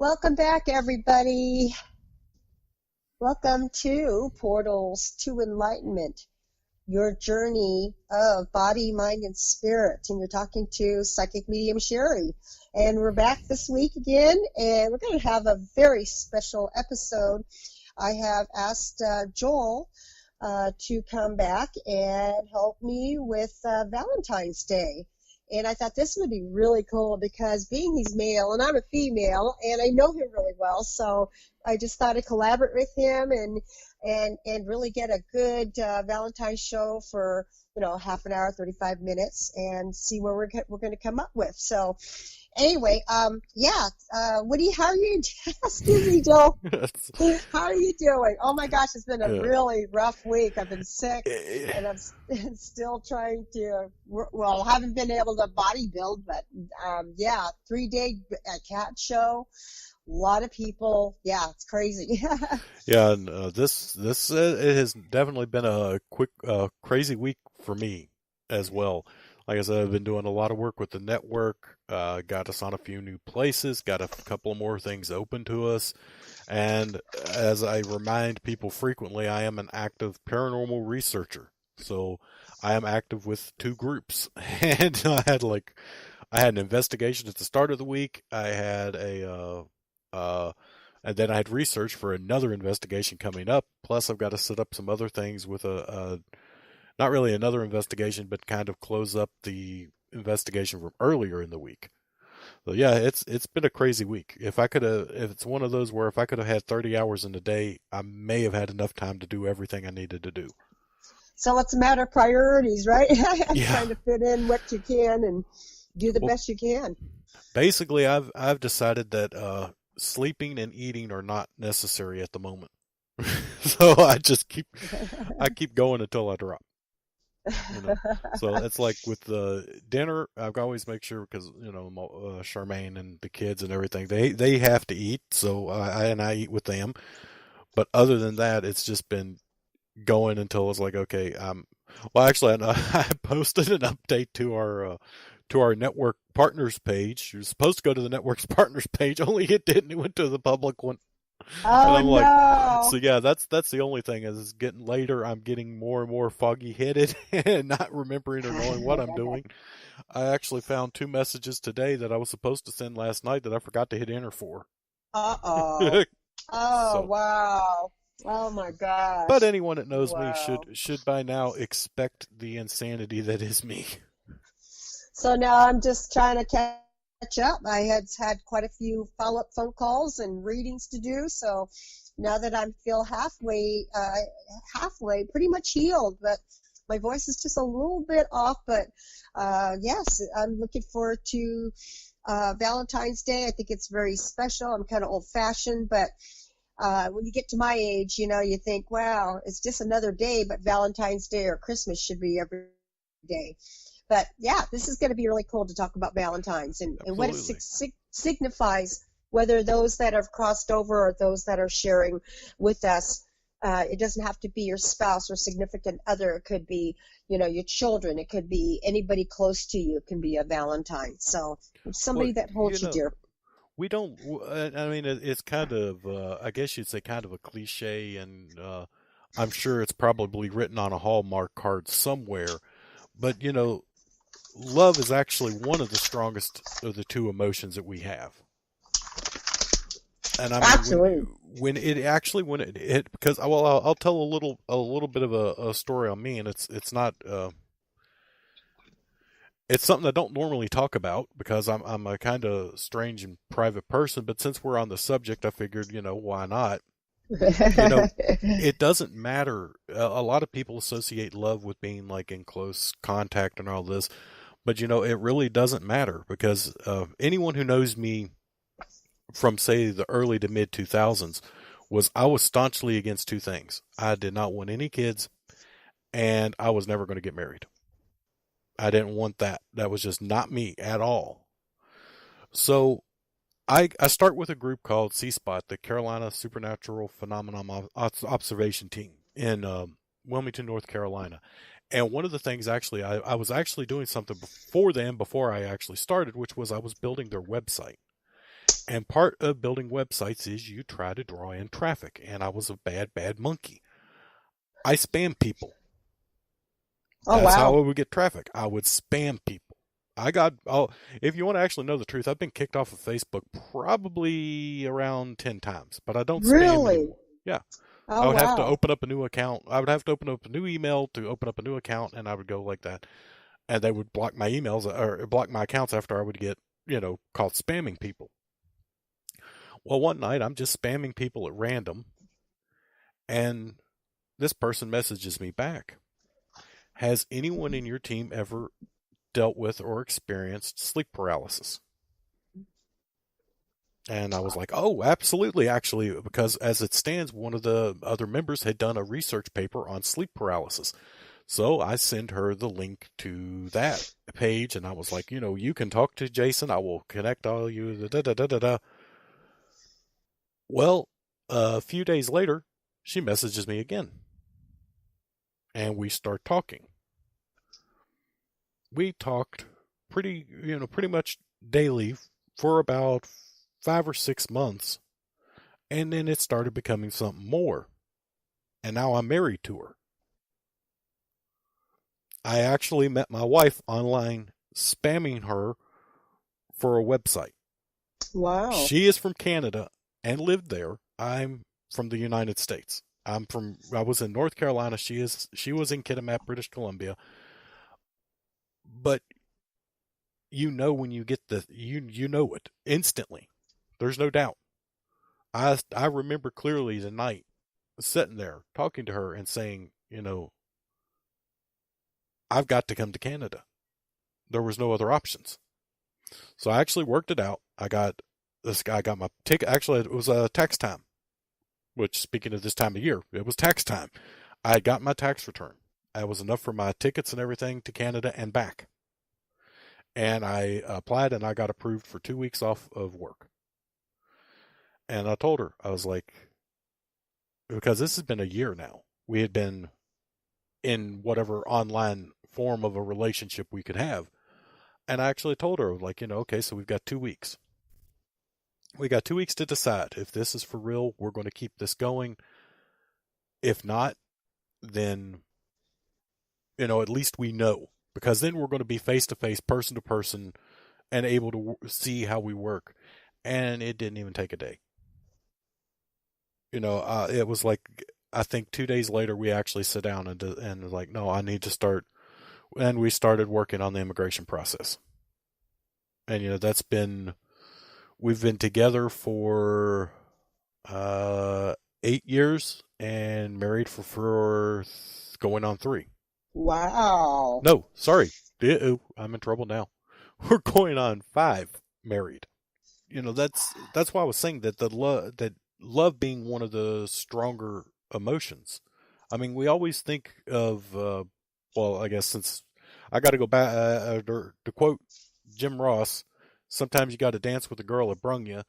Welcome back, everybody. Welcome to Portals to Enlightenment, your journey of body, mind, and spirit. And you're talking to Psychic Medium Cheri. And we're back this week again, and we're going to have a very special episode. I have asked Joel to come back and help me with Valentine's Day. And I thought this would be really cool because being he's male and I'm a female and I know him really well, so I just thought I'd collaborate with him and really get a good Valentine's show for half an hour, 35 minutes, and see where we're going to come up with. So anyway, Woody, how are you? Excuse me, Joe. How are you doing? Oh my gosh, it's been a really rough week. I've been sick, and I'm still trying to. Well, haven't been able to bodybuild, but 3-day cat show. A lot of people. Yeah, it's crazy. Yeah, and this it has definitely been a quick crazy week for me as well. Like I said, I've been doing a lot of work with the network. Got us on a few new places. Got a couple more things open to us. And as I remind people frequently, I am an active paranormal researcher. So I am active with two groups, and I had an investigation at the start of the week. I had and then I had research for another investigation coming up. Plus, I've got to set up some other things with a not really another investigation, but kind of close up the investigation from earlier in the week. So yeah, it's been a crazy week. If it's one of those where if I could have had 30 hours in a day, I may have had enough time to do everything I needed to do. So it's a matter of priorities, right? Yeah. Trying to fit in what you can and do the best you can. Basically, I've decided that sleeping and eating are not necessary at the moment. So I keep going until I drop. So it's like with the dinner, I've always make sure because Charmaine and the kids and everything they have to eat, so I eat with them. But other than that, it's just been going until it's like okay. Well, actually, I posted an update to our network partners page. You're supposed to go to the network's partners page, only it didn't. It went to the public one. And Oh I'm like, no. so yeah, that's the only thing is it's getting later. I'm getting more and more foggy headed and not remembering or knowing what I'm doing. I actually found two messages today that I was supposed to send last night that I forgot to hit enter for. Uh-oh. Oh, So, wow. Oh my but gosh. anyone that knows me Wow. should by now expect the insanity that is me. So now I'm just trying to catch up. I had quite a few follow-up phone calls and readings to do, so now that I feel halfway, pretty much healed, but my voice is just a little bit off. But yes, I'm looking forward to Valentine's Day. I think it's very special. I'm kind of old-fashioned, but when you get to my age, you think, wow, it's just another day, but Valentine's Day or Christmas should be every day. But yeah, this is going to be really cool to talk about Valentine's and what it Absolutely. signifies, whether those that have crossed over or those that are sharing with us. It doesn't have to be your spouse or significant other. It could be, your children. It could be anybody close to you. It can be a Valentine. So Well, somebody that holds you dear. we don't. I mean, it's kind of. I guess you'd say kind of a cliche, and I'm sure it's probably written on a Hallmark card somewhere. But love is actually one of the strongest of the two emotions that we have. And I mean, Absolutely. when it because well, I'll tell a little bit of a story on me, and it's not. It's something I don't normally talk about because I'm a kind of strange and private person. But since we're on the subject, I figured why not. You know, it doesn't matter. A lot of people associate love with being like in close contact and all this, but it really doesn't matter because anyone who knows me from say the early to mid 2000s was I was staunchly against two things. I did not want any kids, and I was never going to get married. I didn't want that. That was just not me at all. So I start with a group called C-Spot, the Carolina Supernatural Phenomenon Observation Team in Wilmington, North Carolina. And one of the things actually, I was actually doing something before then, before I actually started, which was I was building their website. And part of building websites is you try to draw in traffic. And I was a bad monkey. I spam people. Oh, That's how I wow. would get traffic. I would spam people. If you want to actually know the truth, I've been kicked off of Facebook probably around 10 times, but I don't spam Really? anymore. Yeah. I Oh, would have to wow. open up a new account. I would have to open up a new email to open up a new account, and I would go like that. And they would block my emails or block my accounts after I would get, caught spamming people. Well, one night I'm just spamming people at random, and this person messages me back. Has anyone in your team ever dealt with or experienced sleep paralysis? And I was like, oh, absolutely, actually, because as it stands, one of the other members had done a research paper on sleep paralysis. So I send her the link to that page, and I was like, you can talk to Jason. I will connect all you. Da, da, da, da, da. Well, a few days later, she messages me again, and we start talking. We talked pretty much daily for about 5 or 6 months, and then it started becoming something more. And now I'm married to her. I actually met my wife online spamming her for a website. Wow. She is from Canada and lived there. I'm from the United States. I was in North Carolina. She was in Kitimat, British Columbia. But when you get you know it instantly. There's no doubt. I remember clearly the night sitting there talking to her and saying, I've got to come to Canada. There was no other options. So I actually worked it out. I got my ticket. Actually, it was tax time, which, speaking of this time of year, it was tax time. I got my tax return. It was enough for my tickets and everything to Canada and back. And I applied and I got approved for 2 weeks off of work. And I told her, I was like, because this has been a year now. We had been in whatever online form of a relationship we could have. And I actually told her, like, okay, so we've got 2 weeks. We got 2 weeks to decide if this is for real. We're going to keep this going. If not, then, at least we know, because then we're going to be face to face, person to person, and able to see how we work. And it didn't even take a day. It was like, I think 2 days later, we actually sat down and was like, no, I need to start. And we started working on the immigration process. And, we've been together for 8 years and married for going on 3. Wow. No, sorry. I'm in trouble now. We're going on 5 married. That's why I was saying that love being one of the stronger emotions. I mean, we always think of well, I guess since I got to go back to quote Jim Ross, sometimes you got to dance with a girl that brung you.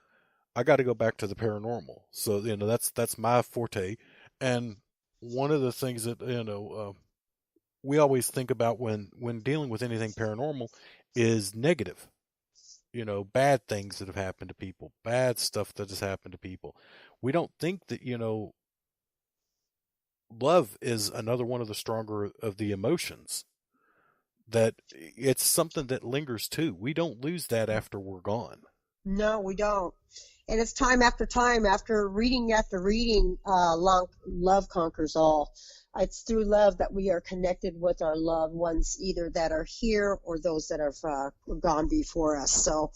I got to go back to the paranormal. So that's my forte, and one of the things that we always think about when dealing with anything paranormal is negative. Bad things that have happened to people, bad stuff that has happened to people. We don't think that, love is another one of the stronger of the emotions, that it's something that lingers too. We don't lose that after we're gone. No, we don't. And it's time after reading, love conquers all. It's through love that we are connected with our loved ones, either that are here or those that have gone before us. So,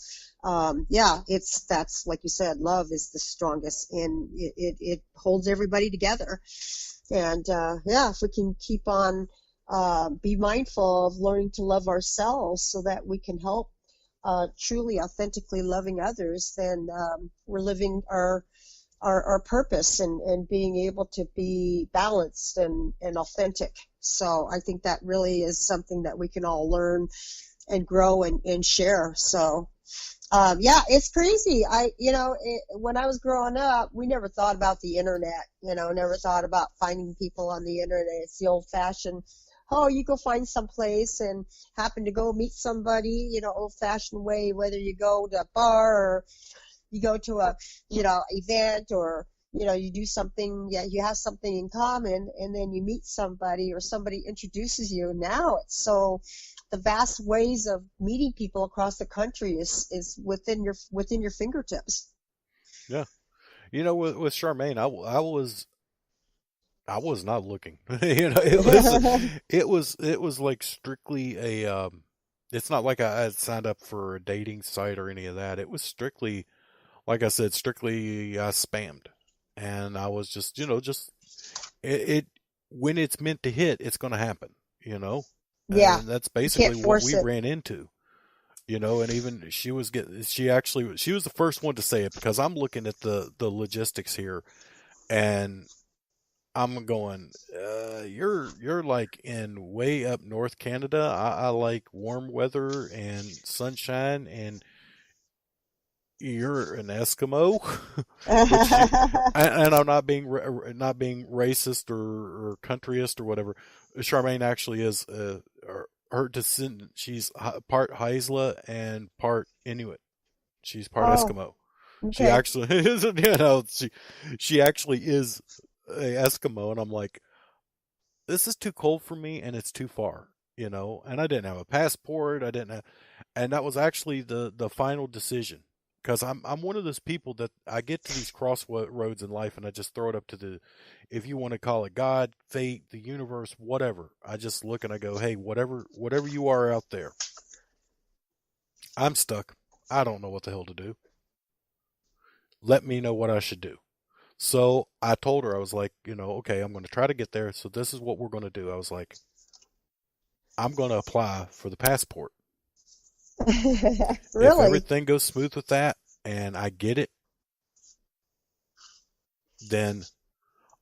yeah, that's like you said, love is the strongest, and it holds everybody together. And yeah, if we can keep on, be mindful of learning to love ourselves so that we can help truly authentically loving others, then we're living our purpose, and being able to be balanced and authentic. So I think that really is something that we can all learn and grow and share. So yeah, it's crazy. When I was growing up, we never thought about the internet, never thought about finding people on the internet. It's the old fashioned, oh, you go find some place and happen to go meet somebody, old fashioned way, whether you go to a bar or you go to a, event, or, you do something, yeah, you have something in common, and then you meet somebody or somebody introduces you. Now it's so, the vast ways of meeting people across the country is within your fingertips. Yeah. With Charmaine, I was not looking. It was like strictly it's not like I had signed up for a dating site or any of that. It was strictly, like I said, strictly I spammed. And I was just it when it's meant to hit, it's going to happen, you know? Yeah, And that's you can't basically what force we it. ran into. And even she was the first one to say it, because I'm looking at the logistics here, and I'm going, you're like in way up North Canada. I like warm weather and sunshine, and you're an Eskimo, which and I'm not being racist or countryist or whatever. Charmaine actually is her descendant. She's part Haisla and part Inuit. She's part Oh, Eskimo. She okay. actually is, she actually is a Eskimo, and I'm like, this is too cold for me, and it's too far, and I didn't have a passport. I didn't have, and that was actually the final decision, because I'm one of those people that I get to these crossroads in life, and I just throw it up to the, if you want to call it God, fate, the universe, whatever. I just look and I go, hey, whatever you are out there, I'm stuck. I don't know what the hell to do. Let me know what I should do. So I told her, I was like, okay, I'm going to try to get there. So this is what we're going to do. I was like, I'm going to apply for the passport. If Really? everything goes smooth with that and I get it, then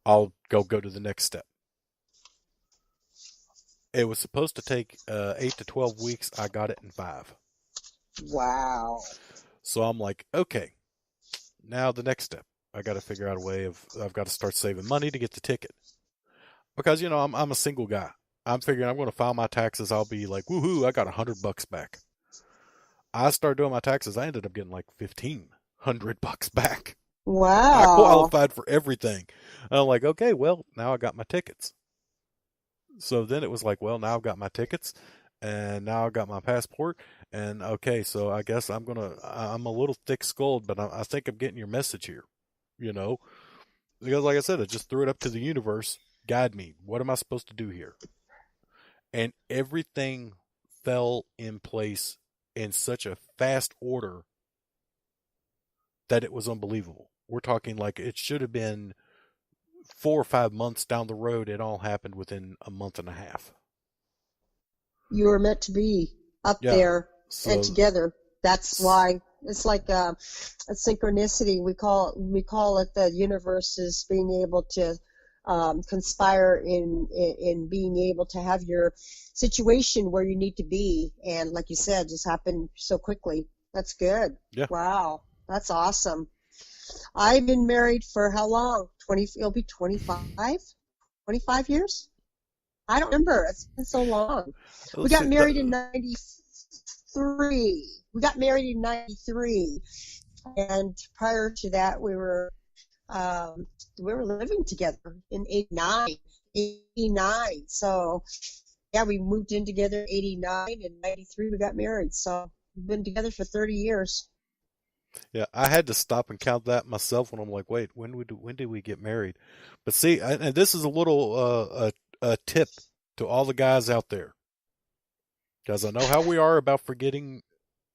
I'll go to the next step. It was supposed to take 8 to 12 weeks. I got it in 5. Wow. So I'm like, okay, now the next step. I got to figure out a way I've got to start saving money to get the ticket. Because, I'm a single guy. I'm figuring I'm going to file my taxes. I'll be like, woohoo, I got $100 back. I started doing my taxes. I ended up getting like $1,500 back. I Wow. qualified for everything. And I'm like, okay, well, now I got my tickets. So then it was like, well, now I've got my tickets, and now I've got my passport. And okay, so I guess I'm a little thick skulled, but I think I'm getting your message here, you know? Because like I said, I just threw it up to the universe. Guide me. What am I supposed to do here? And everything fell in place in such a fast order that it was unbelievable. We're talking like it should have been 4 or 5 months down the road. It all happened within a month and a half. You were meant to be up Yeah. there and So, together. That's why it's like a synchronicity. We call it the universe is being able to conspire in being able to have your situation where you need to be, and like you said, just happened so quickly. That's good. yeah. Wow, that's awesome. I've been married for how long? 20, it'll be 25, 25 years? I don't remember. It's been so long. We Let's got see. married in 93. We got married in 93. And prior to that, um, we were living together in 89. 89. So, yeah, we moved in together in 89, and 93 we got married. So, we've been together for 30 years. Yeah, I had to stop and count that myself when I'm like, wait, when did we get married? But see, and this is a little a tip to all the guys out there, because I know how we are about forgetting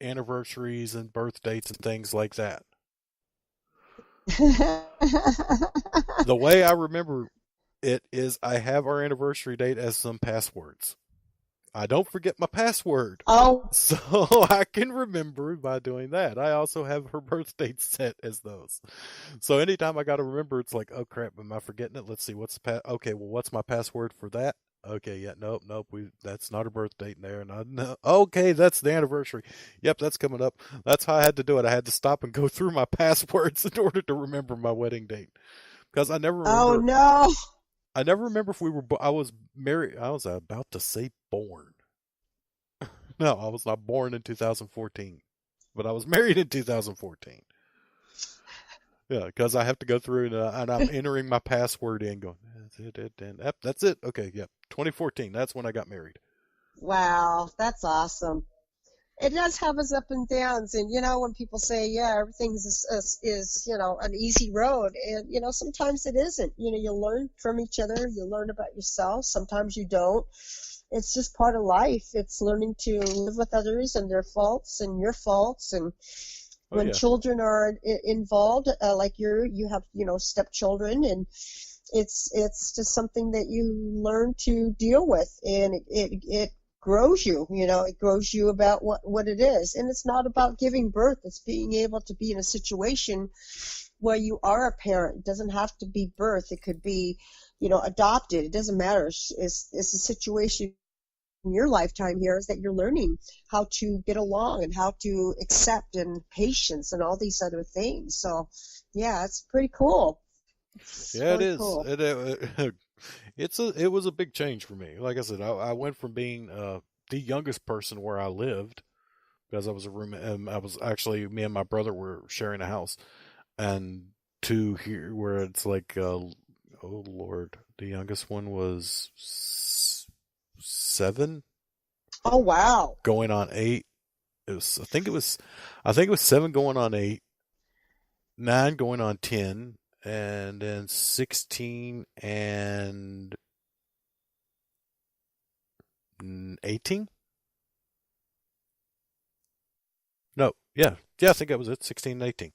anniversaries and birth dates and things like that. The way I remember it is I have our anniversary date as some passwords. I don't forget my password. Oh, So I can remember by doing that. I also have her birth date set as those. So anytime I got to remember, it's like, oh crap, am I forgetting it? Let's see, okay, well, what's my password for that? Okay, yeah, nope, that's not her birth date in there. No, okay, that's the anniversary. Yep, that's coming up. That's how I had to do it. I had to stop and go through my passwords in order to remember my wedding date, because oh no. I never remember if we were. I was married. I was about to say born. No, I was not born in 2014, but I was married in 2014. Yeah, because I have to go through and I'm entering my password in, going, and yep, that's it. Okay, yep, 2014. That's when I got married. Wow, that's awesome. It does have its up and downs, and when people say, yeah, everything's is an easy road, and sometimes it isn't. You learn from each other, you learn about yourself. Sometimes you don't. It's just part of life. It's learning to live with others and their faults and your faults. And Oh when yeah, children are involved, like you have stepchildren, and it's just something that you learn to deal with, and it grows you. It grows you about what it is. And it's not about giving birth. It's being able to be in a situation where you are a parent. It doesn't have to be birth. It could be adopted. It doesn't matter. It's a situation in your lifetime here is that you're learning how to get along and how to accept and patience and all these other things. So yeah, it's pretty cool. It's yeah, it really is. cool. It was a big change for me. Like I said, I went from being the youngest person where I lived because I was a roommate, and I was actually me and my brother were sharing a house, and to here where it's like, oh Lord, the youngest one was 7, Oh wow. going on 8. I think it was 7 going on 8, 9 going on 10, and then 16 and 18. No, yeah, yeah, I think that was it. 16 and 18.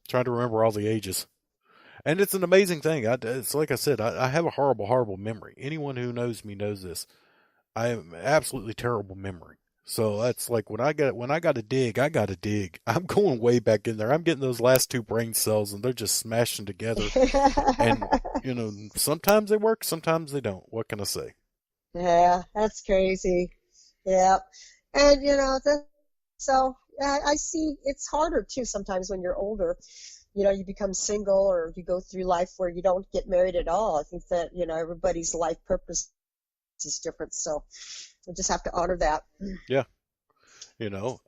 Trying to remember all the ages. And it's an amazing thing. It's like I said, I have a horrible, horrible memory. Anyone who knows me knows this. I have absolutely terrible memory. So that's like when I got to dig, I got to dig. I'm going way back in there. I'm getting those last 2 brain cells, and they're just smashing together. And sometimes they work, sometimes they don't. What can I say? Yeah, that's crazy. Yeah. And so I see it's harder too sometimes when you're older. You become single or you go through life where you don't get married at all. I think that, everybody's life purpose is different. So we just have to honor that. Yeah,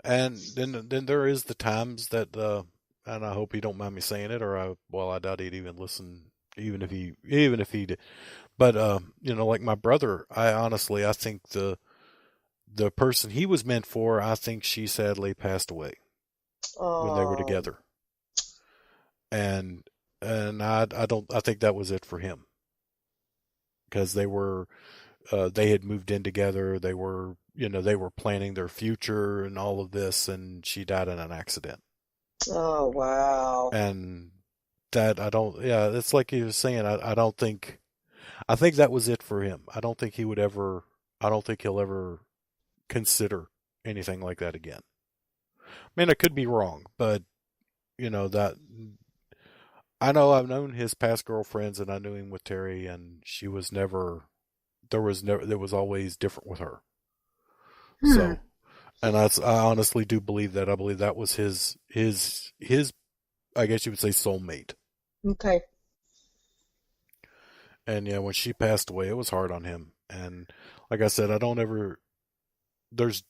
and then there is the times that, and I hope he don't mind me saying it, or I doubt he'd even listen, even if he did. But like my brother, I think the person he was meant for, I think she sadly passed away when they were Oh, together, and I think that was it for him because they had moved in together, they were planning their future and all of this, and she died in an accident. oh, wow. And that I don't, yeah, it's like he was saying, I don't think, I think that was it for him. I don't think he'll ever consider anything like that again. I mean, I could be wrong, but that I know I've known his past girlfriends, and I knew him with Terry, and she was never, there was always different with her. Hmm. So, and I honestly do believe that. I believe that was his, I guess you would say, soulmate. Okay. And yeah, when she passed away, it was hard on him. And like I said, I don't ever, there's,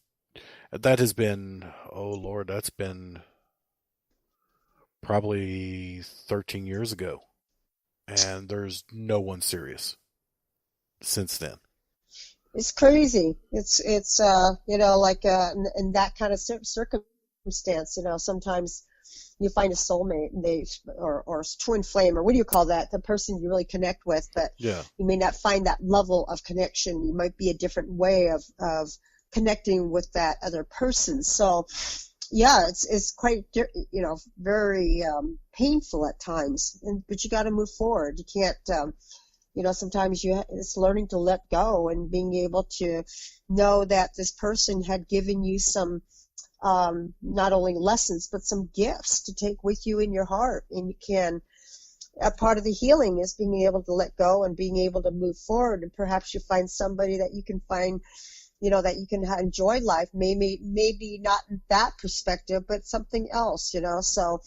that has been, oh Lord, that's been probably 13 years ago. And there's no one serious since then. It's crazy. It's like in that kind of circumstance, sometimes you find a soulmate and or twin flame, or what do you call that? The person you really connect with, but Yeah. you may not find that level of connection. You might be a different way of connecting with that other person. So yeah, it's quite very painful at times, but you got to move forward. You can't sometimes it's learning to let go and being able to know that this person had given you some not only lessons but some gifts to take with you in your heart, and you can a part of the healing is being able to let go and being able to move forward, and perhaps you find somebody that you can find that you can enjoy life, maybe not in that perspective, but something else, so.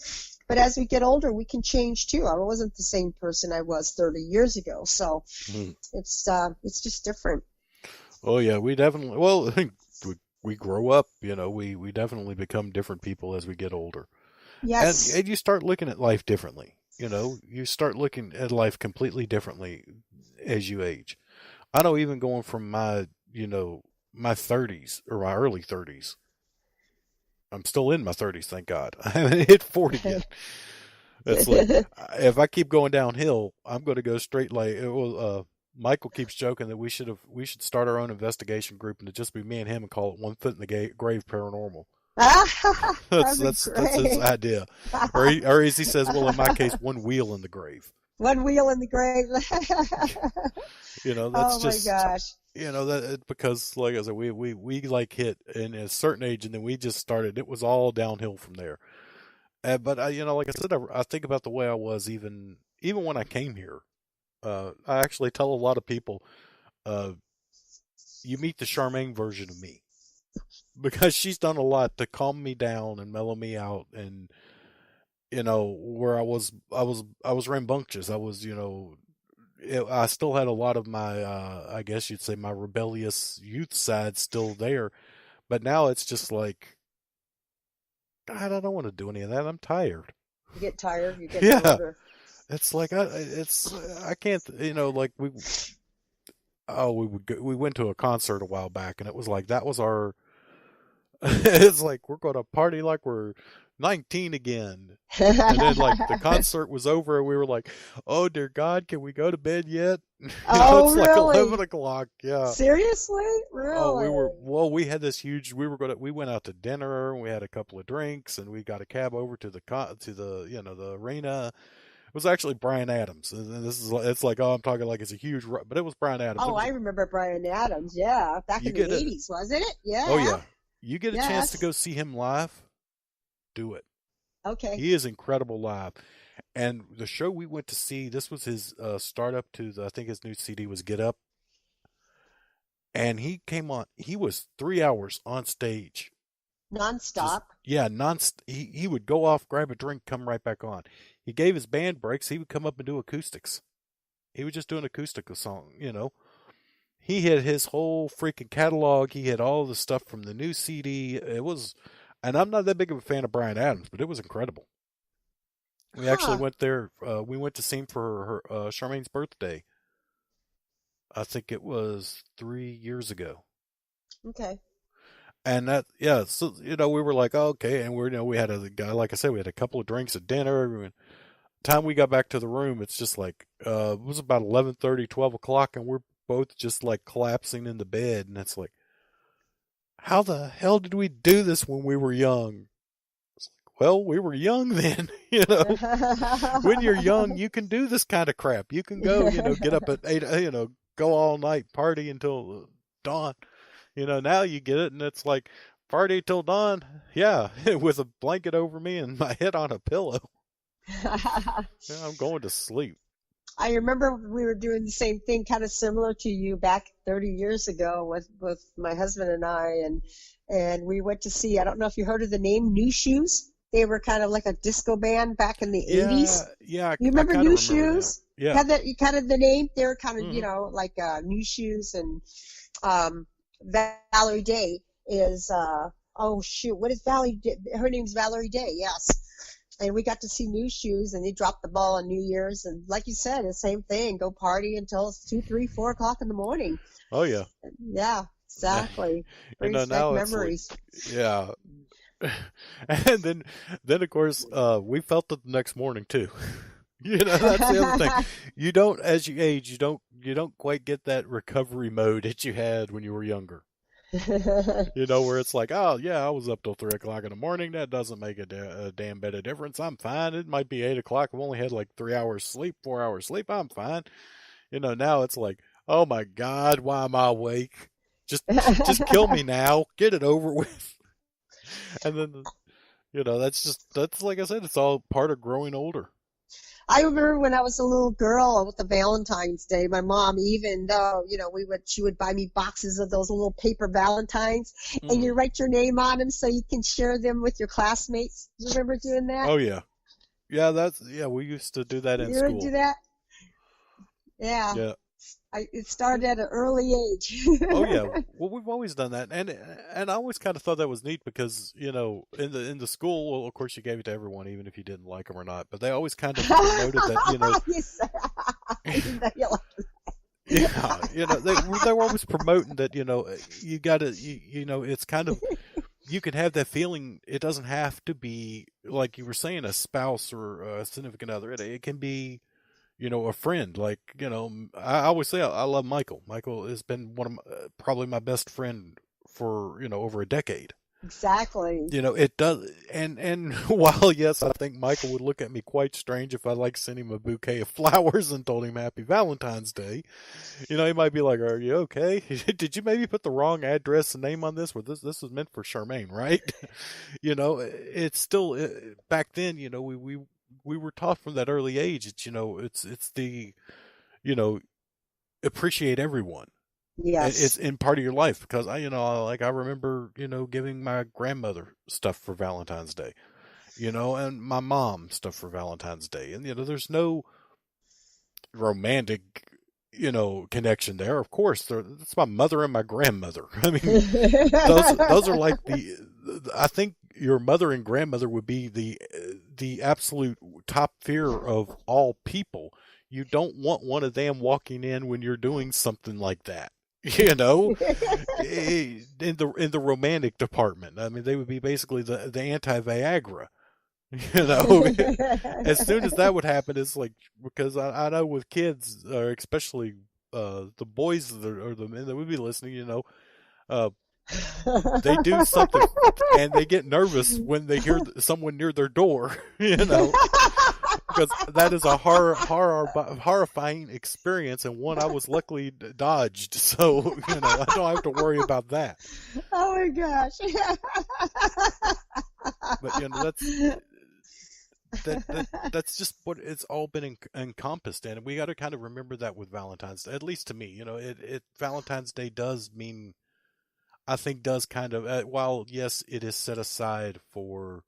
But as we get older, we can change too. I wasn't the same person I was 30 years ago, so Mhm. it's just different. Oh yeah, we definitely, well, we grow up, we definitely become different people as we get older. Yes. And you start looking at life differently. You start looking at life completely differently as you age. I know, even going from my 30s or my early 30s. I'm still in my 30s, thank God. I haven't hit 40 yet. It's like, if I keep going downhill, I'm going to go straight. Like, Michael keeps joking that we should start our own investigation group, and to just be me and him, and call it One Foot in the Grave Paranormal. That'd be That's his great. idea. Or as he says, well, in my case, one wheel in the grave. One wheel in the grave. That's Oh my just, gosh. that because, like I said, we like hit in a certain age, and then we just started. It was all downhill from there. But like I said, I think about the way I was even when I came here. I actually tell a lot of people, uh, you meet the Charmaine version of me, because she's done a lot to calm me down and mellow me out, and where I was rambunctious. I still had a lot of my, I guess you'd say, my rebellious youth side still there, but now it's just like, God, I don't want to do any of that. I'm tired. You get tired, you get Yeah, older. it's like I can't, like we went to a concert a while back, and it was like that was our. It's like we're going to party like we're 19 again. And then, like, the concert was over, and we were like, "Oh dear God, can we go to bed yet?" Oh, It's like really? 11 o'clock. Yeah. Seriously? Oh, Really? we had this huge. We went out to dinner, and we had a couple of drinks, and we got a cab over to the arena. It was actually Brian Adams, and it's like, oh, I'm talking like it's a huge, but it was Brian Adams. Oh, I remember Brian Adams. Yeah, back You in the get it. 80s, wasn't it? Oh Yeah. yeah, you get a chance to Yes. go see him live. Do it. Okay. He is incredible live. And the show we went to see, this was his startup to I think his new CD was Get Up. And he came on, he was 3 hours on stage. Just, Non-stop. yeah, he would go off, grab a drink, come right back on. He gave his band breaks. He would come up and do acoustics. He was just doing acoustic song. He had his whole freaking catalog. He had all the stuff from the new CD. And I'm not that big of a fan of Brian Adams, but it was incredible. We actually Huh. went there. We went to see him for Charmaine's birthday. I think it was 3 years ago. Okay. And that, yeah, so, we were like, oh, okay. And we had a guy, like I said, we had a couple of drinks at dinner. And time we got back to the room, it's just like, it was about 11:30, 12 o'clock, and we're both just like collapsing in the bed. And it's like, how the hell did we do this when we were young? It's like, well, we were young then. When you're young, you can do this kind of crap. You can go, get up at 8, go all night, party until dawn. Now you get it, and it's like, party till dawn. Yeah, with a blanket over me and my head on a pillow. Yeah, I'm going to sleep. I remember we were doing the same thing, kind of similar to you back 30 years ago with my husband and I, and we went to see, I don't know if you heard of the name New Shoes. They were kind of like a disco band back in the Yeah, 80s. yeah, You I remember kind of New remember that. Shoes? Yeah. Had that kind of the name? They were kind of, Hmm. like New Shoes, and Valerie Day is oh shoot, what is Valerie Day? Her name's Valerie Day, yes. And we got to see New Shoes, and they dropped the ball on New Year's, and like you said, the same thing. Go party until it's 2, 3, 4 o'clock in the morning. Oh yeah. Yeah, exactly. Brings back Now it's like, memories. yeah. And then of course, we felt it the next morning too. That's the other thing. You don't, as you age, you don't quite get that recovery mode that you had when you were younger. Where it's like, oh yeah, I was up till 3 o'clock in the morning. That doesn't make a damn bit of difference. I'm fine. It might be 8 o'clock. I've only had like 3 hours sleep, 4 hours sleep. I'm fine. Now it's like, oh my God, why am I awake? Just kill me now. Get it over with. And then, that's like I said, it's all part of growing older. I remember when I was a little girl with the Valentines Day, my mom, even though, she would buy me boxes of those little paper Valentines, and Hmm. you write your name on them so you can share them with your classmates. You remember doing that? Oh yeah. Yeah, we used to do that in You ever do school. that? Yeah. Yeah. It started at an early age. Oh yeah, well we've always done that, and I always kind of thought that was neat because in the school, well, of course you gave it to everyone, even if you didn't like them or not. But they always kind of promoted that, You said, you know, you like- yeah, they were always promoting that you gotta it's kind of you can have that feeling. It doesn't have to be like you were saying a spouse or a significant other. It can be a friend. Like, I always say I love Michael. Michael has been one of probably my best friend for, over a decade. exactly. It does. And while, yes, I think Michael would look at me quite strange if I like sent him a bouquet of flowers and told him Happy Valentine's Day, he might be like, are you okay? Did you maybe put the wrong address and name on this? Where this was meant for Charmaine, right? It's still, back then, we were taught from that early age. It's it's the you know appreciate everyone. It's Yes. in part of your life because I remember giving my grandmother stuff for Valentine's Day, and my mom stuff for Valentine's Day, and there's no romantic connection there. Of course, that's my mother and my grandmother. I mean, those are like I think your mother and grandmother would be the absolute top fear of all people. You don't want one of them walking in when you're doing something like that. In the romantic department. I mean, they would be basically the anti Viagra. You know, as soon as that would happen, it's like because I know with kids, especially the boys or the men that would be listening, uh, they do something and they get nervous when they hear someone near their door, because that is a horrifying experience and one I was luckily dodged. So, I don't have to worry about that. Oh my gosh. But, that's just what it's all been encompassed in. And we got to kind of remember that with Valentine's Day, at least to me, Valentine's Day does mean, I think does kind of, while yes, it is set aside for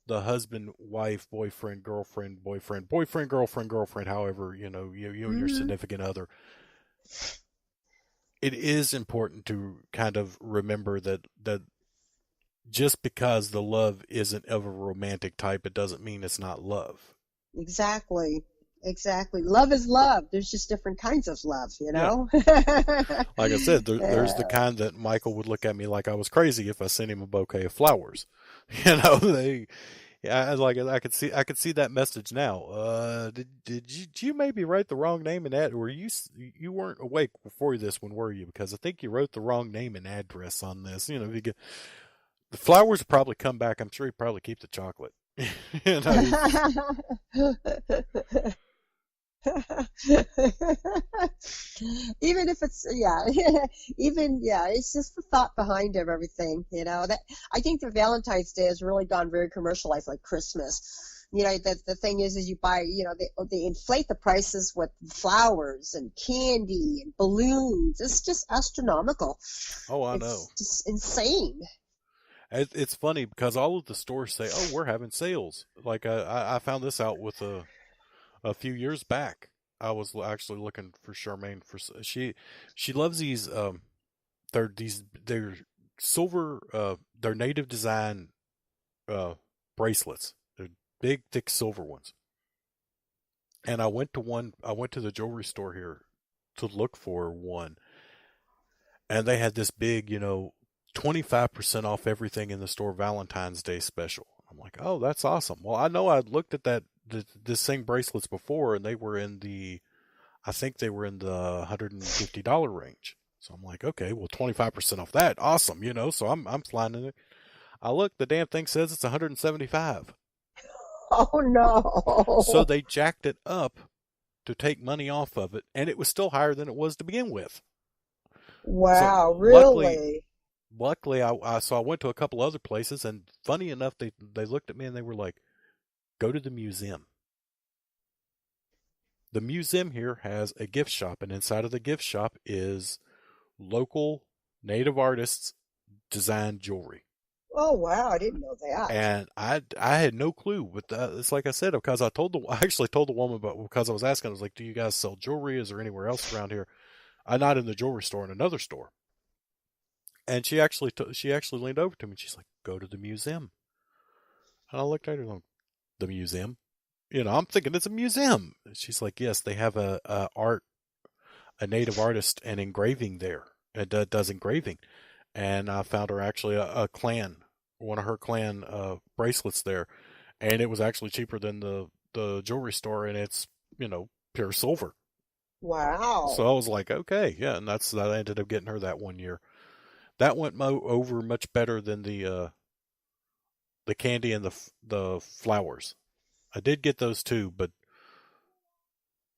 the husband, wife, boyfriend, girlfriend, girlfriend, however, you and your Hmm. significant other, it is important to kind of remember that just because the love isn't of a romantic type, it doesn't mean it's not love. Exactly. Exactly. Love is love. There's just different kinds of love, you Yeah. know? Like I said, there's the Yeah. kind that Michael would look at me like I was crazy if I sent him a bouquet of flowers. They, yeah, like I could see that message now. Did you maybe write the wrong name and ad, or you weren't awake before this one, were you? Because I think you wrote the wrong name and address on this. If you get the flowers, will probably come back. I'm sure he'd probably keep the chocolate. He's just, Even if it's, yeah, even, yeah, it's just the thought behind everything, that I think the Valentine's Day has really gone very commercialized like Christmas. The thing is you buy, they inflate the prices with flowers and candy and balloons. It's just astronomical. oh, I know. It's just insane. It's funny because all of the stores say, "Oh, we're having sales." Like I found this out with a few years back. I was actually looking for Charmaine for she loves these they're silver they're native design uh bracelets. They're big thick silver ones. And I went to the jewelry store here to look for one, and they had this big, 25% off everything in the store Valentine's Day special. I'm like, "Oh, that's awesome." Well, I know I'd looked at this same bracelets before, and they were in I think they were in the $150 range. So I'm like, okay, well, 25% off that, awesome, So I'm flying in it. I look, the damn thing says it's 175. Oh So no. they jacked it up to take money off of it, and it was still higher than it was to begin with. So Wow, really? luckily, I went to a couple other places, and funny enough, they looked at me and they were like, "Go to the museum." The museum here has a gift shop, and inside of the gift shop is local native artists designed jewelry. Oh, wow. I didn't know that. And I had no clue. But it's like I said, because I actually told the woman, but because I was asking, I was like, "Do you guys sell jewelry? Is there anywhere else around here?" I'm not in the jewelry store, in another store. And she actually leaned over to me. And she's like, "Go to the museum." And I looked at her like, "The museum?" I'm thinking it's a museum. She's like, "Yes, they have a native artist and engraving there. It does engraving." And I found her actually a clan, one of her clan bracelets there, and it was actually cheaper than the jewelry store, and it's pure silver. Wow. So I was like, okay, yeah, and that I ended up getting her that one year. That went over much better than the candy and the flowers. I did get those too, but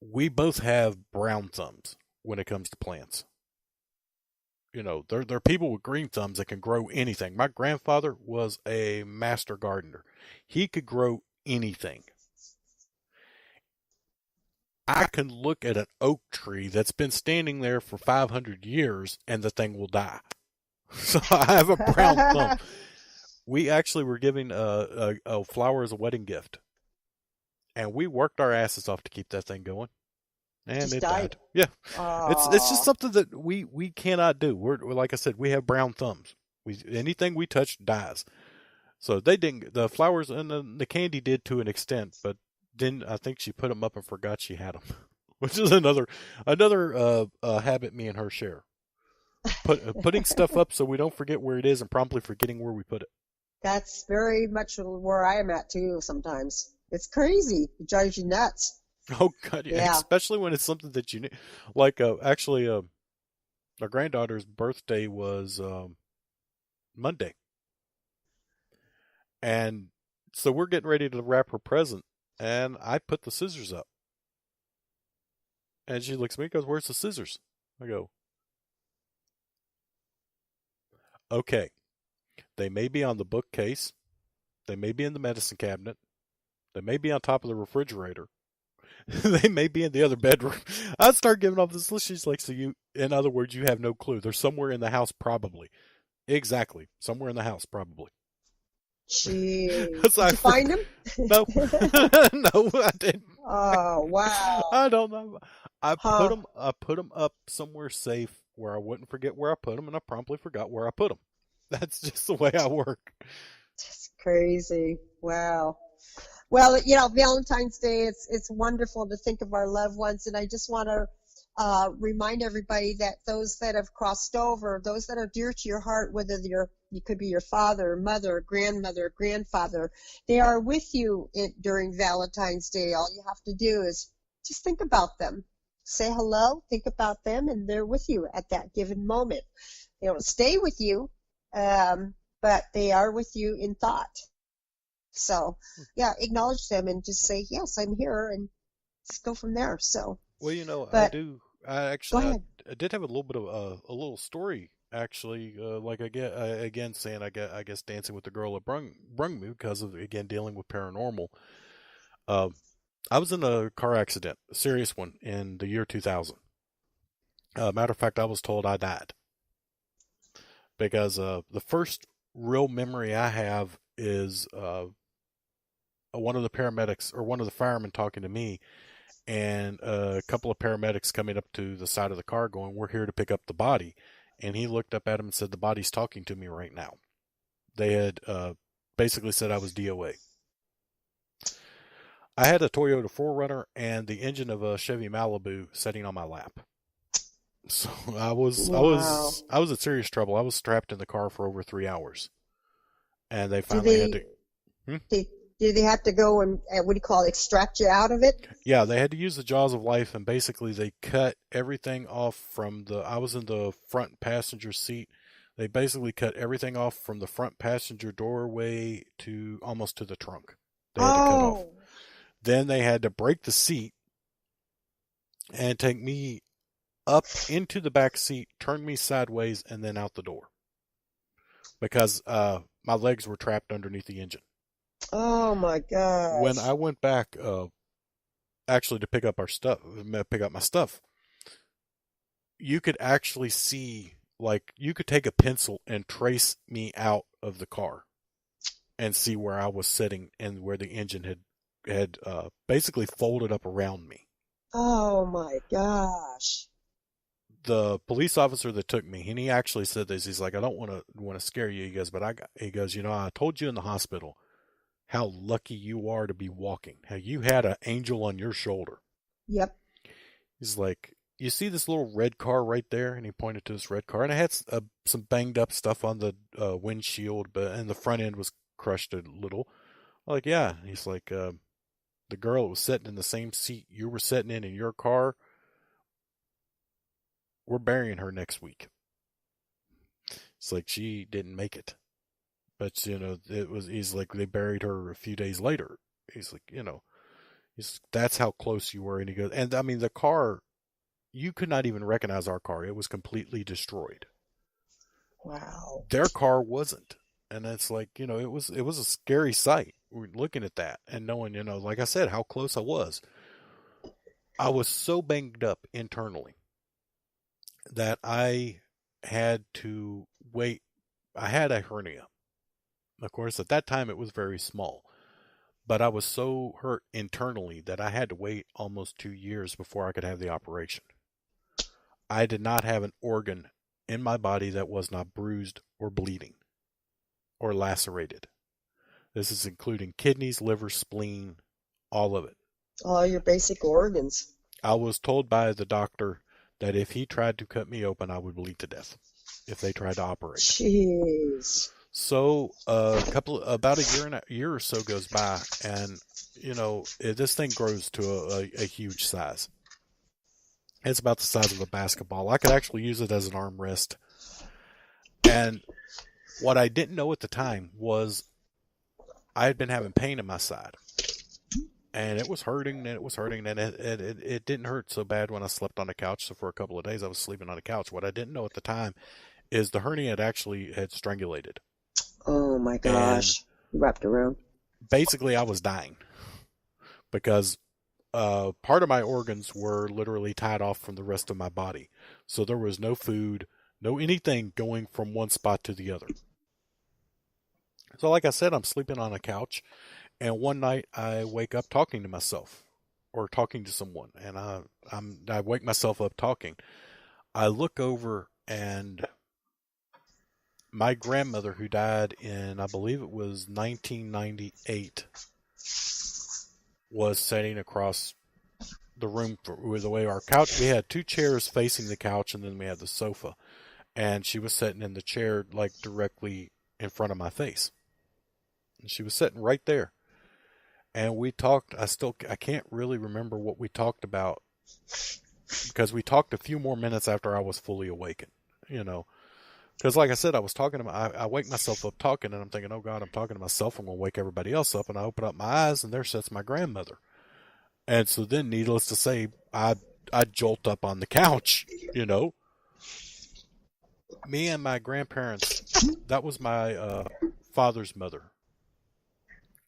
we both have brown thumbs when it comes to plants. There are people with green thumbs that can grow anything. My grandfather was a master gardener. He could grow anything. I can look at an oak tree that's been standing there for 500 years and the thing will die. So I have a brown thumb. We actually were giving a flower as a wedding gift, and we worked our asses off to keep that thing going, and Just it died. died. Yeah, it's just Oh, something that we cannot do. We're like I said, we have brown thumbs. Anything we touch dies. So they didn't. The flowers and the candy did to an extent, but then I think she put them up and forgot she had them, which is another habit me and her share. Putting stuff up so we don't forget where it is and promptly forgetting where we put it. that's very much where I am at too sometimes. It's crazy. It drives you nuts. Oh God, yeah, Yeah. especially when it's something that you need. Like actually, our granddaughter's birthday was Monday, and so we're getting ready to wrap her present, and I put the scissors up, and she looks at me and goes, "Where's the scissors?" I go, "Okay, they may be on the bookcase, they may be in the medicine cabinet, they may be on top of the refrigerator." They may be in the other bedroom. I start giving off this list. She's like, so in other words, you have no clue. They're somewhere in the house, probably. Exactly. Somewhere in the house, probably. Jeez. So Did you find them? no, no, I didn't. Oh, wow. I don't know. Huh. I put them up somewhere safe where I wouldn't forget where I put them, and I promptly forgot where I put them. That's just the way I work. That's crazy. Wow. Well, Valentine's Day, it's wonderful to think of our loved ones, and I just want to remind everybody that those that have crossed over, those that are dear to your heart, whether you could be your father, mother, grandmother, grandfather, they are with you during Valentine's Day. All you have to do is just think about them, say hello, think about them, and they're with you at that given moment. They don't stay with you, but they are with you in thought. So, yeah, acknowledge them and just say, yes, I'm here, and just go from there. So, Well, I but do. I go actually, ahead. I did have a little bit of a little story actually. Like again saying I guess dancing with the girl that brung me because of again dealing with paranormal. Uh, I was in a car accident, a serious one, in the year 2000. Matter of fact, I was told I died because the first real memory I have is one of the paramedics or one of the firemen talking to me and a couple of paramedics coming up to the side of the car going, "We're here to pick up the body." And he looked up at him and said, "The body's talking to me right now." They had basically said I was DOA. I had a Toyota 4Runner and the engine of a Chevy Malibu sitting on my lap. So Wow. I was in serious trouble. I was strapped in the car for over 3 hours, and they Do finally had they, to. Hmm? they do they have to go and what do you call it, extract you out of it? Yeah, they had to use the jaws of life, and basically they cut everything off from the. I was in the front passenger seat. They basically cut everything off from the front passenger doorway to almost to the trunk. They had to cut off. Oh, Then they had to break the seat and take me up into the back seat, turn me sideways, and then out the door because my legs were trapped underneath the engine. oh my When I gosh. went back, actually to pick up my stuff, you could actually see like you could take a pencil and trace me out of the car and see where I was sitting and where the engine had basically folded up around me. Oh my gosh. The police officer that took me, and he actually said this. He's like, I don't want to scare you. He goes, but he goes, I told you in the hospital how lucky you are to be walking. How you had an angel on your shoulder. Yep. He's like, you see this little red car right there? And he pointed to this red car, and it had some banged up stuff on the windshield, and the front end was crushed a little. I'm like, yeah. He's like, the girl that was sitting in the same seat you were sitting in your car, we're burying her next week. It's like she didn't make it. But, he's like, they buried her a few days later. He's like, that's how close you were. And he goes, and I mean, the car, you could not even recognize our car. It was completely destroyed. Wow. Their car wasn't. And it's like, it was a scary sight. We're looking at that and knowing, like I said, how close I was. I was so banged up internally that I had to wait. I had a hernia. Of course, at that time it was very small, but I was so hurt internally that I had to wait almost 2 years before I could have the operation. I did not have an organ in my body that was not bruised or bleeding or lacerated. This is including kidneys, liver, spleen, all of it. All your basic organs. I was told by the doctor that if he tried to cut me open, I would bleed to death if they tried to operate. Jeez. So about a year or so goes by, and this thing grows to a huge size. It's about the size of a basketball. I could actually use it as an armrest. And what I didn't know at the time was I had been having pain in my side. And it was hurting, and it didn't hurt so bad when I slept on the couch. So for a couple of days, I was sleeping on the couch. What I didn't know at the time is the hernia had strangulated. Oh my gosh. Wrapped around. Basically, I was dying because part of my organs were literally tied off from the rest of my body. So there was no food, no anything going from one spot to the other. So like I said, I'm sleeping on a couch. And one night I wake up talking to myself or talking to someone, and I wake myself up talking. I look over, and my grandmother, who died in, I believe it was 1998, was sitting across the room with the way our couch. We had 2 chairs facing the couch, and then we had the sofa, and she was sitting in the chair like directly in front of my face, and she was sitting right there. And we talked. I can't really remember what we talked about because we talked a few more minutes after I was fully awakened, because like I said, I was talking to I wake myself up talking, and I'm thinking, oh God, I'm talking to myself. I'm going to wake everybody else up. And I open up my eyes, and there sits my grandmother. And so then, needless to say, I jolt up on the couch, Me and my grandparents, that was my father's mother.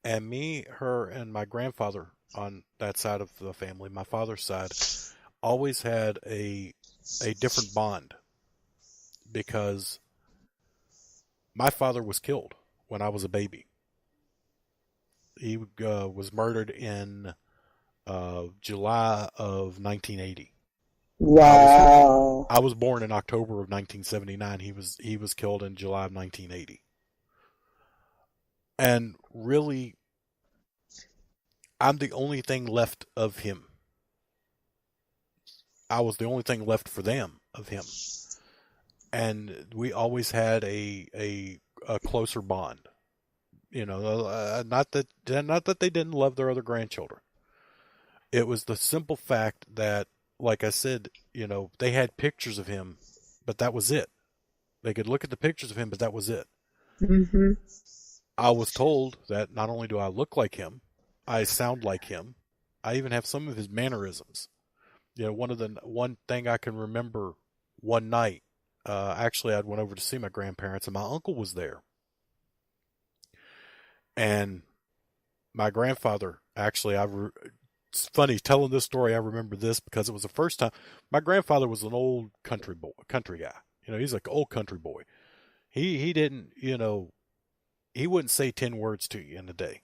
And me, her, and my grandfather on that side of the family, my father's side, always had a different bond because my father was killed when I was a baby. He was murdered in July of 1980. Wow. I was born in October of 1979. He was killed in July of 1980. And really, I'm the only thing left of him. I was the only thing left for them of him. And we always had a closer bond. Not that they didn't love their other grandchildren. It was the simple fact that, like I said, they had pictures of him, but that was it. They could look at the pictures of him, but that was it. Mm-hmm. I was told that not only do I look like him, I sound like him. I even have some of his mannerisms. One thing I can remember one night, actually I went over to see my grandparents, and my uncle was there. And my grandfather, actually, it's funny telling this story. I remember this because it was the first time. My grandfather was an old country guy. He's like old country boy. He didn't, he wouldn't say 10 words to you in a day.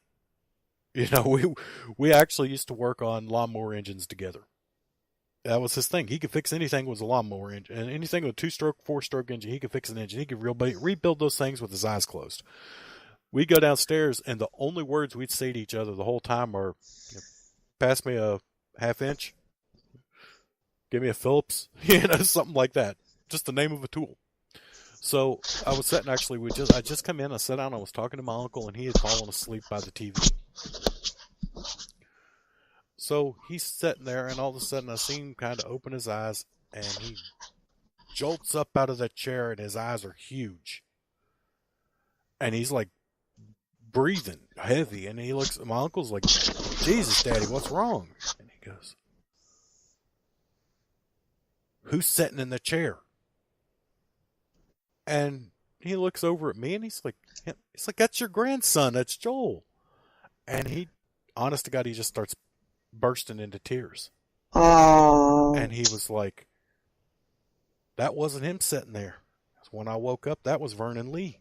We actually used to work on lawnmower engines together. That was his thing. He could fix anything with a lawnmower engine, and anything with a 2-stroke, 4-stroke engine. He could fix an engine. He could rebuild those things with his eyes closed. We'd go downstairs, and the only words we'd say to each other the whole time are, "Pass me a half inch, give me a Phillips," something like that. Just the name of a tool. So I was sitting, actually, I just come in, I sat down, I was talking to my uncle, and he had fallen asleep by the TV. So he's sitting there, and all of a sudden I see him kind of open his eyes, and he jolts up out of that chair, and his eyes are huge. And he's like breathing heavy, and he looks, my uncle's like, "Jesus, Daddy, what's wrong?" And he goes, "Who's sitting in the chair?" And he looks over at me, and he's like, "That's your grandson, that's Joel." And he, honest to God, he just starts bursting into tears. Oh. And he was like, "That wasn't him sitting there. When I woke up, that was Vernon Lee."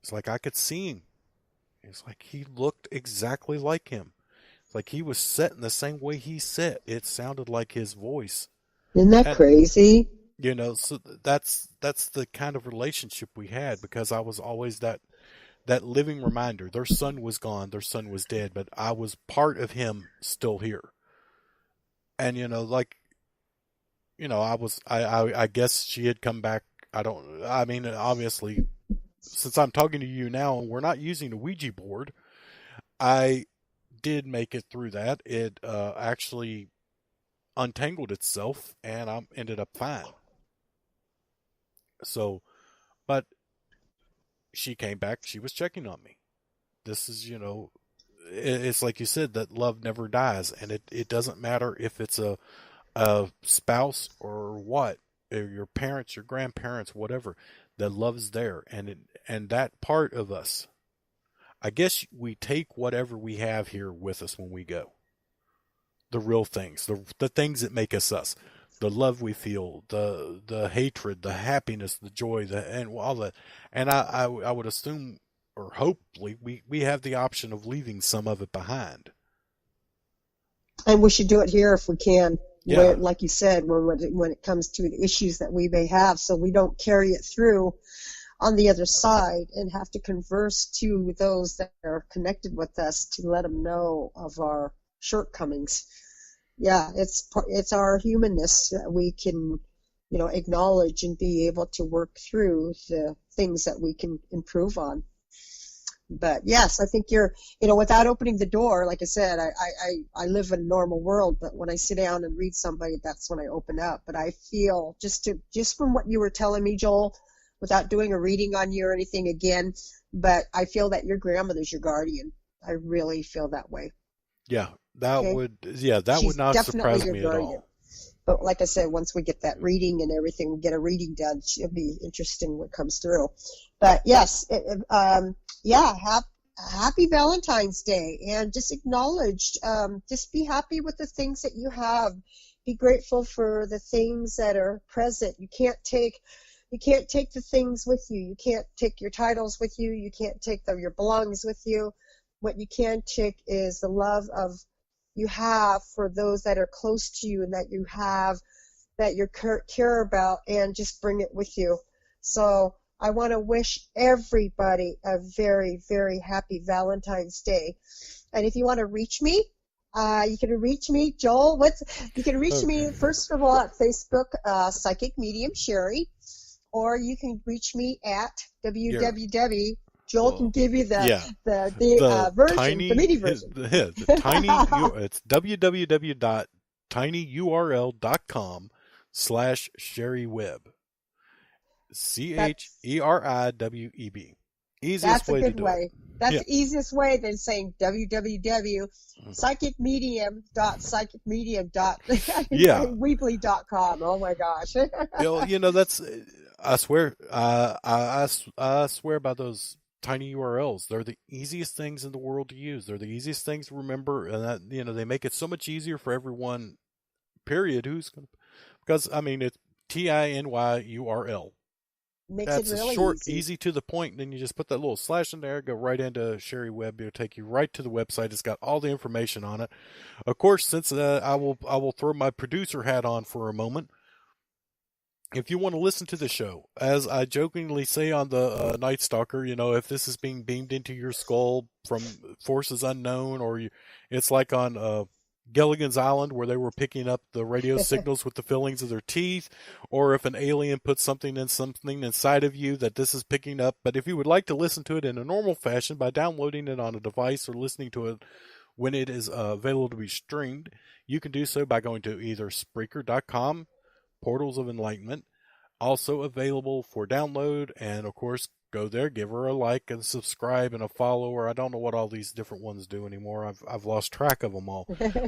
It's like I could see him. It's like he looked exactly like him. It's like he was sitting the same way he sat. It sounded like his voice. Isn't that crazy? So that's the kind of relationship we had, because I was always that living reminder. Their son was gone, their son was dead, but I was part of him still here. And I guess she had come back. Obviously, since I'm talking to you now and we're not using a Ouija board, I did make it through that. It actually untangled itself, and I ended up fine. So, but she came back. She was checking on me. This is, it's like you said, that love never dies, and it doesn't matter if it's a spouse or what, or your parents, your grandparents, whatever. The love's there, and that part of us, I guess we take whatever we have here with us when we go. The real things, the things that make us us, the love we feel, the hatred, the happiness, the joy, and all that. And I would assume, or hopefully, we have the option of leaving some of it behind. And we should do it here if we can. Yeah. Where, like you said, when it comes to the issues that we may have, so we don't carry it through on the other side and have to converse to those that are connected with us to let them know of our shortcomings. Yeah, it's our humanness that we can, acknowledge and be able to work through the things that we can improve on. But yes, I think you're, without opening the door, like I said, I live in a normal world, but when I sit down and read somebody, that's when I open up. But I feel, just from what you were telling me, Joel, without doing a reading on you or anything again, but I feel that your grandmother's your guardian. I really feel that way. Yeah, that would not surprise me at all. But like I said, once we get that reading and everything, we get a reading done, it'll be interesting what comes through. But yes, happy Valentine's Day, and just acknowledge, just be happy with the things that you have. Be grateful for the things that are present. You can't take the things with you. You can't take your titles with you. You can't take your belongings with you. What you can take is the love you have for those that are close to you and that you have, that you care about, and just bring it with you. So I want to wish everybody a very, very happy Valentine's Day. And if you want to reach me, you can reach me, Joel. You can reach me, first of all, at Facebook, Psychic Medium Cheri, or you can reach me at www. Joel can give you the version, the mini version. The tiny, it's www.tinyurl.com/CheriWeb. CHERIWEB. Easiest way to do it. That's the easiest way than saying www.psychicmedium.weebly.com. Oh my gosh. That's, I swear, I swear by those tiny URLs. They're the easiest things in the world to use. They're the easiest things to remember, and that, they make it so much easier for everyone. Period. Because TINYURL. Makes it That's a really short, easy. easy to the point, and then you just put that little slash in there, go right into Cheri Web. It'll take you right to the website. It's got all the information on it. Of course, since I will throw my producer hat on for a moment. If you want to listen to the show, as I jokingly say on the Night Stalker, if this is being beamed into your skull from forces unknown, or it's like on Gilligan's Island where they were picking up the radio signals with the fillings of their teeth, or if an alien puts something inside of you that this is picking up. But if you would like to listen to it in a normal fashion by downloading it on a device or listening to it when it is available to be streamed, you can do so by going to either Spreaker.com, Portals of Enlightenment, also available for download, and of course go there, give her a like and subscribe and a follower. I don't know what all these different ones do anymore. I've lost track of them all.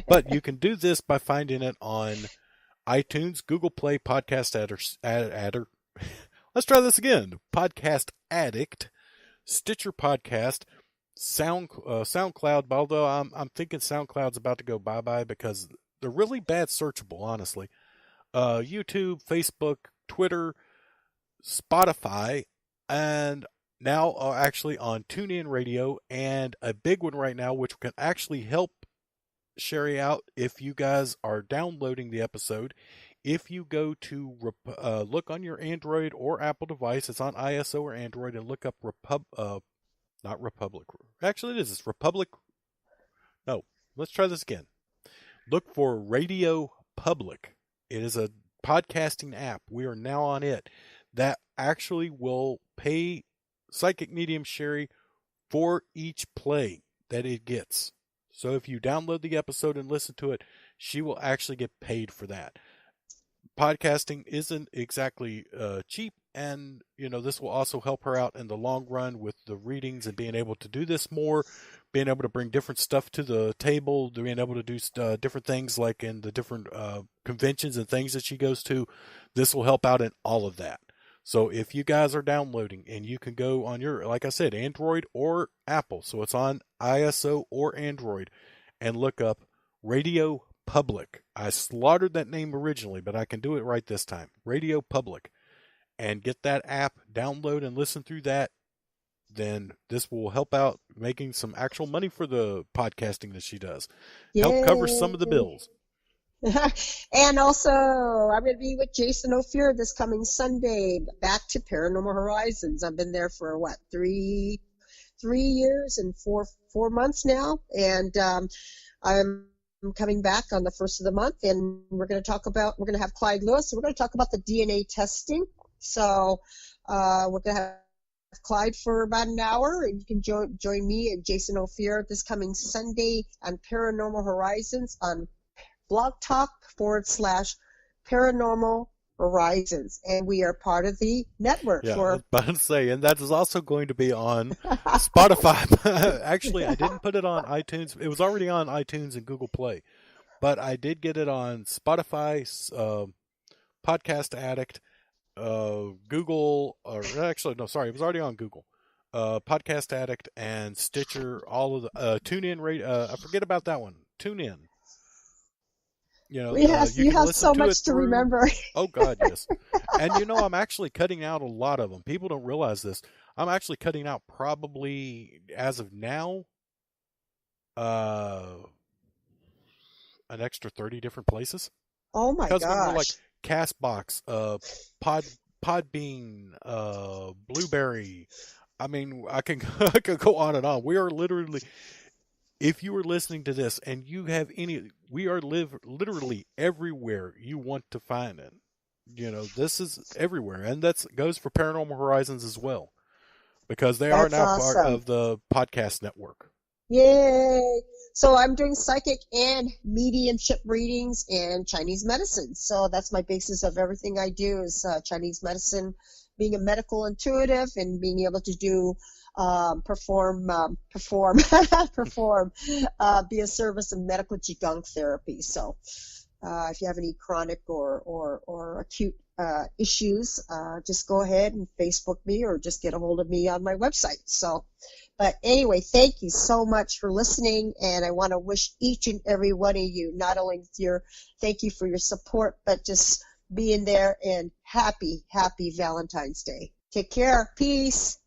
But you can do this by finding it on iTunes, Google Play, Podcast Adder. Let's try this again. Podcast Addict, Stitcher Podcast, SoundCloud. Although I'm thinking SoundCloud's about to go bye-bye because they're really bad searchable, honestly. YouTube, Facebook, Twitter, Spotify, and now actually on TuneIn Radio, and a big one right now, which can actually help Cheri out if you guys are downloading the episode. If you go to look on your Android or Apple device, it's on ISO or Android, and look up not Republic. Actually, it is. It's Republic. No, let's try this again. Look for Radio Public. It is a podcasting app. We are now on it. That actually will pay Psychic Medium Cheri for each play that it gets. So if you download the episode and listen to it, she will actually get paid for that. Podcasting isn't exactly cheap, and this will also help her out in the long run with the readings and being able to do this more, being able to bring different stuff to the table, being able to do different things like in the different conventions and things that she goes to. This will help out in all of that. So if you guys are downloading, and you can go on your, like I said, Android or Apple, so it's on ISO or Android, and look up Radio Public. I slaughtered that name originally, but I can do it right this time. Radio Public. And get that app, download and listen through that. Then this will help out making some actual money for the podcasting that she does. Yay. Help cover some of the bills. And also, I'm going to be with Jason Ophir this coming Sunday, back to Paranormal Horizons. I've been there for, 3 years and four months now. And I'm coming back on the first of the month, and we're going to have Clyde Lewis, and we're going to talk about the DNA testing. So we're going to have Clyde for about an hour, and you can join me and Jason Ophir this coming Sunday on Paranormal Horizons on Blog Talk /Paranormal Horizons, and we are part of the network. Yeah, I was about to say, and that is also going to be on Spotify. Actually, I didn't put it on iTunes. It was already on iTunes and Google Play, but I did get it on Spotify, Podcast Addict, Google, or actually, no, sorry, it was already on Google. Podcast Addict and Stitcher, all of the TuneIn Radio. I forget about that one. TuneIn. You have so much to remember. Oh, God, yes. And I'm actually cutting out a lot of them. People don't realize this. I'm actually cutting out probably, as of now, an extra 30 different places. Oh, my gosh. Because when we're like CastBox, Podbean, Blueberry, I mean, I can go on and on. We are literally... If you are listening to this and you have we are literally everywhere you want to find it. This is everywhere, and that goes for Paranormal Horizons as well, because they are now part of the podcast network. Yay! So I'm doing psychic and mediumship readings and Chinese medicine. So that's my basis of everything I do is Chinese medicine, being a medical intuitive and being able to do perform, be a service in medical Qigong therapy. So, if you have any chronic or acute issues, just go ahead and Facebook me or just get a hold of me on my website. So, but anyway, thank you so much for listening, and I want to wish each and every one of you not only thank you for your support, but just being there, and happy Valentine's Day. Take care. Peace.